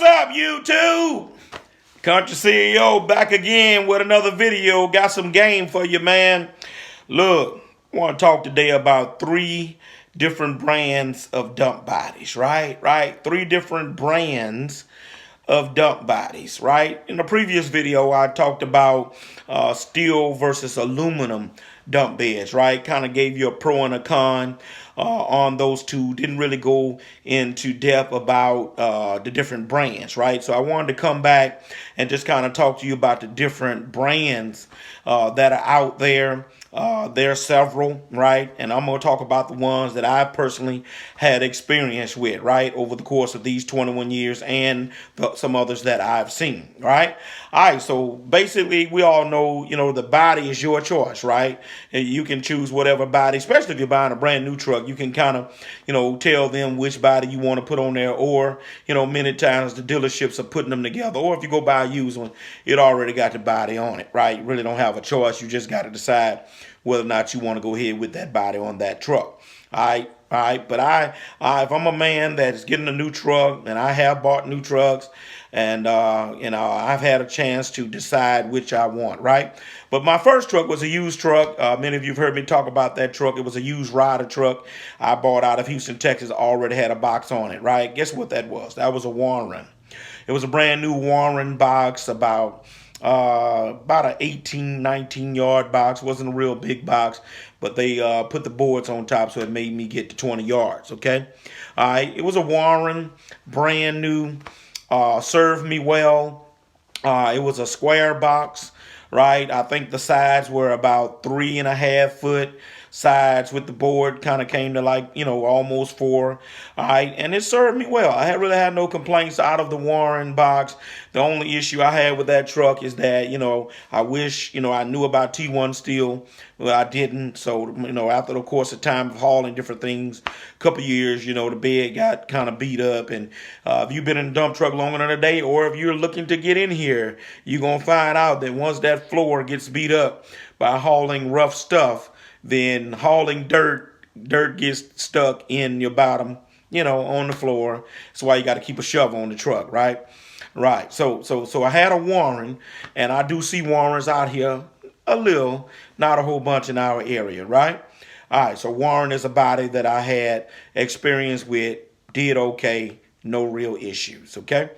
What's up, YouTube? Country CEO back again with another video. Got some game for you, man. Look, I want to talk today about 3 different brands of dump bodies, right? 3 different brands of dump bodies, right? In the previous video, I talked about steel versus aluminum dump beds, right? Kind of gave you a pro and a con on those two. Didn't really go into depth about the different brands, right? So I wanted to come back and just kind of talk to you about the different brands that are out there. There are several, right? And I'm going to talk about the ones that I personally had experience with, right? Over the course of these 21 years and some others that I've seen, right? All right, so basically we all know, the body is your choice, right? And you can choose whatever body, especially if you're buying a brand new truck, you can kind of, tell them which body you want to put on there, or, many times the dealerships are putting them together, or if you go buy a used one, it already got the body on it, right? You really don't have a choice. You just got to decide whether or not you want to go ahead with that body on that truck. All right. But if I'm a man that's getting a new truck, and I have bought new trucks, and I've had a chance to decide which I want, right? But my first truck was a used truck. Many of you have heard me talk about that truck. It was a used rider truck I bought out of Houston, Texas. Already had a box on it, right? Guess what that was? That was a Warren. It was a brand new Warren box, about an 18, 19 yard box. Wasn't a real big box, but they put the boards on top, so it made me get to 20 yards, okay? All right, it was a Warren, brand new, served me well. It was a square box, right? I think the sides were about 3.5 foot sides with the board, kind of came to almost 4. All right, and it served me well. I really had no complaints out of the Warren box. The only issue I had with that truck is that, I wish, I knew about T1 steel. Well, I didn't. So, after the course of time of hauling different things, a couple years, the bed got kind of beat up. And if you've been in a dump truck longer than a day, or if you're looking to get in here, you're going to find out that once that floor gets beat up by hauling rough stuff, then hauling dirt gets stuck in your bottom, on the floor. That's why you got to keep a shovel on the truck, right? Right. So I had a Warren, and I do see Warrens out here a little, not a whole bunch in our area, right? All right. So Warren is a body that I had experience with, did okay, no real issues. Okay.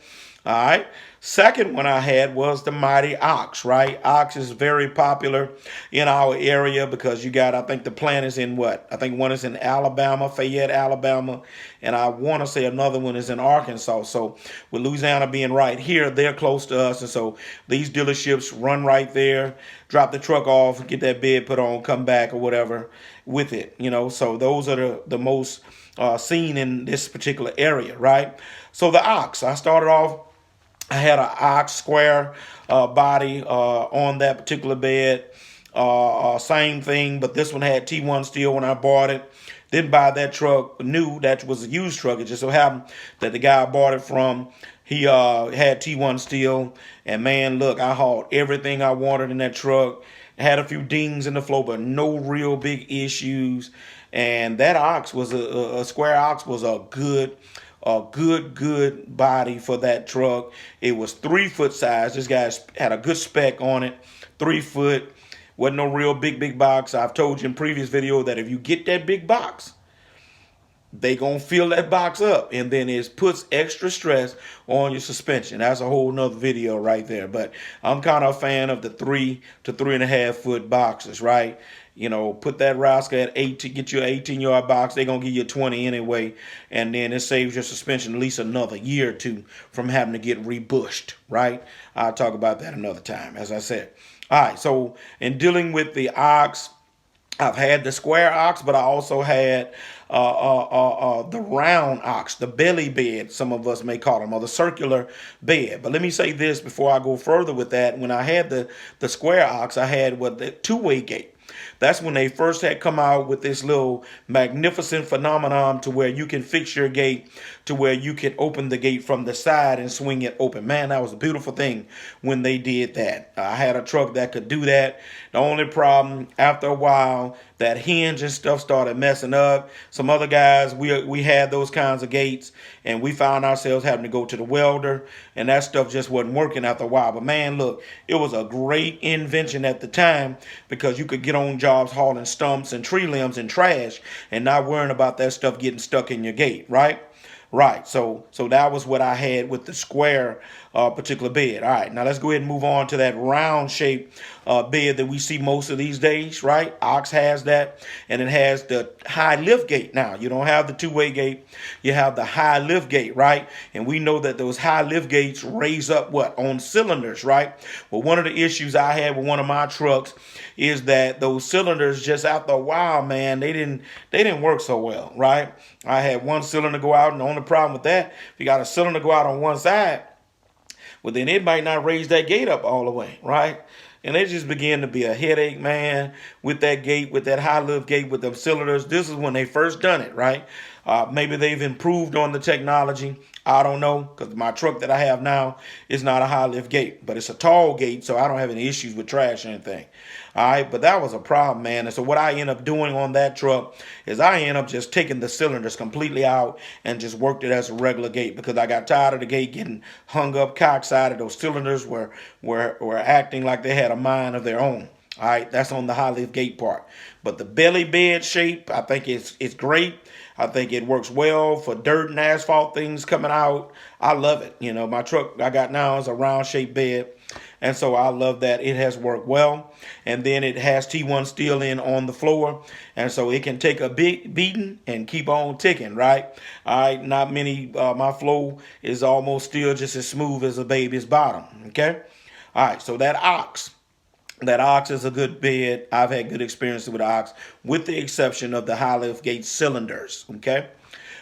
All right. Second one I had was the mighty Ox, right? Ox is very popular in our area because you got, I think the plant is in what? I think one is in Alabama, Fayette, Alabama, and I want to say another one is in Arkansas. So with Louisiana being right here, they're close to us. And so these dealerships run right there, drop the truck off, get that bed put on, come back or whatever with it, So those are the most seen in this particular area, right? So the Ox, I started off, I had an Ox square body on that particular bed. Same thing, but this one had T1 steel when I bought it. Didn't buy that truck new. That was a used truck. It just so happened that the guy I bought it from, he had T1 steel. And man, look, I hauled everything I wanted in that truck. Had a few dings in the floor, but no real big issues. And that Ox was a square Ox was a good body for that truck. It was 3 foot size. This guy had a good spec on it. 3 foot. Wasn't no real big box. I've told you in previous video that if you get that big box, they gonna fill that box up, and then it puts extra stress on your suspension. That's a whole nother video right there. But I'm kind of a fan of the 3 to 3.5 foot boxes, right? Put that rascal at 8 to get you an 18-yard box. They're going to give you 20 anyway. And then it saves your suspension at least another year or 2 from having to get rebushed, right? I'll talk about that another time, as I said. All right, so in dealing with the Ox, I've had the square Ox, but I also had the round Ox, the belly bed, some of us may call them, or the circular bed. But let me say this before I go further with that. When I had the square Ox, I had the two-way gate. That's when they first had come out with this little magnificent phenomenon to where you can fix your gate to where you can open the gate from the side and swing it open. Man, that was a beautiful thing when they did that. I had a truck that could do that. The only problem, after a while, that hinge and stuff started messing up. Some other guys, we had those kinds of gates, and we found ourselves having to go to the welder, and that stuff just wasn't working after a while. But man, look, it was a great invention at the time because you could get on jobs hauling stumps and tree limbs and trash and not worrying about that stuff getting stuck in your gate, right? Right, so that was what I had with the square particular bed. All right, now let's go ahead and move on to that round shaped bed that we see most of these days, right? Ox has that, and it has the high lift gate. Now, you don't have the two-way gate, you have the high lift gate, right? And we know that those high lift gates raise up what? On cylinders, right? Well, one of the issues I had with one of my trucks is that those cylinders, just after a while, man, they didn't work so well, right? I had one cylinder go out, and the only problem with that, if you got a cylinder go out on one side, well, then it might not raise that gate up all the way, right? And it just began to be a headache, man, with that gate, with that high lift gate, with the cylinders. This is when they first done it, right? Maybe they've improved on the technology. I don't know, because my truck that I have now is not a high lift gate, but it's a tall gate, so I don't have any issues with trash or anything. All right, but that was a problem, man. And so what I end up doing on that truck is I end up just taking the cylinders completely out and just worked it as a regular gate because I got tired of the gate getting hung up cocksided. Those cylinders were acting like they had a mind of their own. All right, that's on the high lift gate part. But the belly bed shape, I think it's great. I think it works well for dirt and asphalt things coming out. I love it. You know, my truck I got now is a round shaped bed. And so I love that it has worked well. And then it has T1 steel in on the floor. And so it can take a big beating and keep on ticking, right? All right, not many, my flow is almost still just as smooth as a baby's bottom, okay? All right, so that ox. That ox is a good bed. I've had good experiences with ox, with the exception of the high lift gate cylinders. Okay.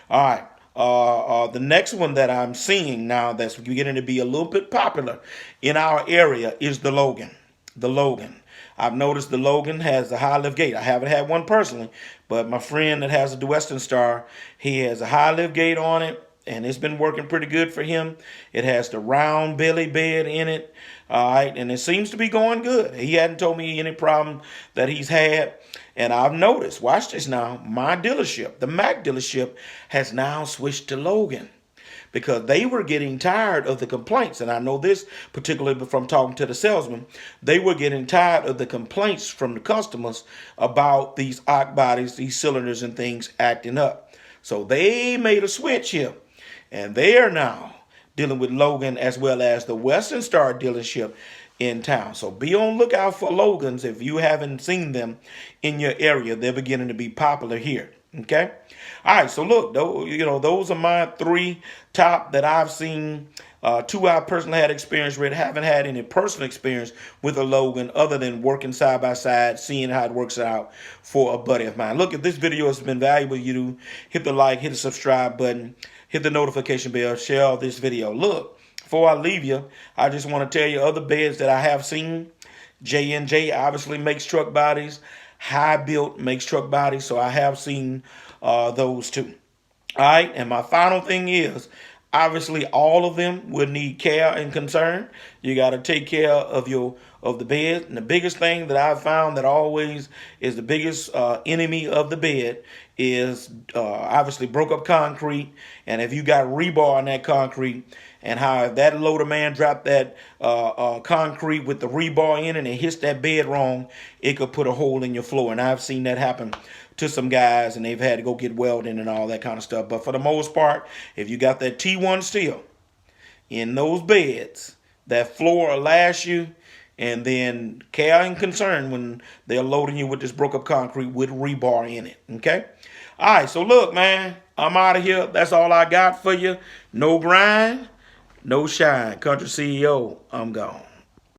All right. The next one that I'm seeing now that's beginning to be a little bit popular in our area is the Logan. The Logan. I've noticed the Logan has a high lift gate. I haven't had one personally, but my friend that has a Western Star, he has a high lift gate on it, and it's been working pretty good for him. It has the round belly bed in it. All right, and it seems to be going good. He hadn't told me any problem that he's had. And I've noticed, watch this now, my dealership, the Mac dealership, has now switched to Logan because they were getting tired of the complaints. And I know this particularly from talking to the salesman. They were getting tired of the complaints from the customers about these ox bodies, these cylinders and things acting up. So they made a switch here. And they are now dealing with Logan as well as the Western Star dealership in town. So be on lookout for Logans if you haven't seen them in your area. They're beginning to be popular here. Okay. All right. So look, those are my three top that I've seen. Two I personally had experience with. Haven't had any personal experience with a Logan other than working side by side, seeing how it works out for a buddy of mine. Look, if this video has been valuable, you hit the like, hit the subscribe button, hit the notification bell, share this video. Look, before I leave you, I just want to tell you other beds that I have seen. J&J obviously makes truck bodies. High Built makes truck bodies, so I have seen those too. All right, and my final thing is, obviously all of them will need care and concern. You got to take care of the bed. And the biggest thing that I've found that always is the biggest enemy of the bed is obviously broke up concrete. And if you got rebar on that concrete, and how if that loader man dropped that concrete with the rebar in it and it hits that bed wrong, it could put a hole in your floor. And I've seen that happen to some guys, and they've had to go get welding and all that kind of stuff. But for the most part, if you got that T1 steel in those beds, that floor will last you. And then care and concern when they're loading you with this broke up concrete with rebar in it. Okay. All right. So look, man, I'm out of here. That's all I got for you. No grind, no shine. Country CEO, I'm gone.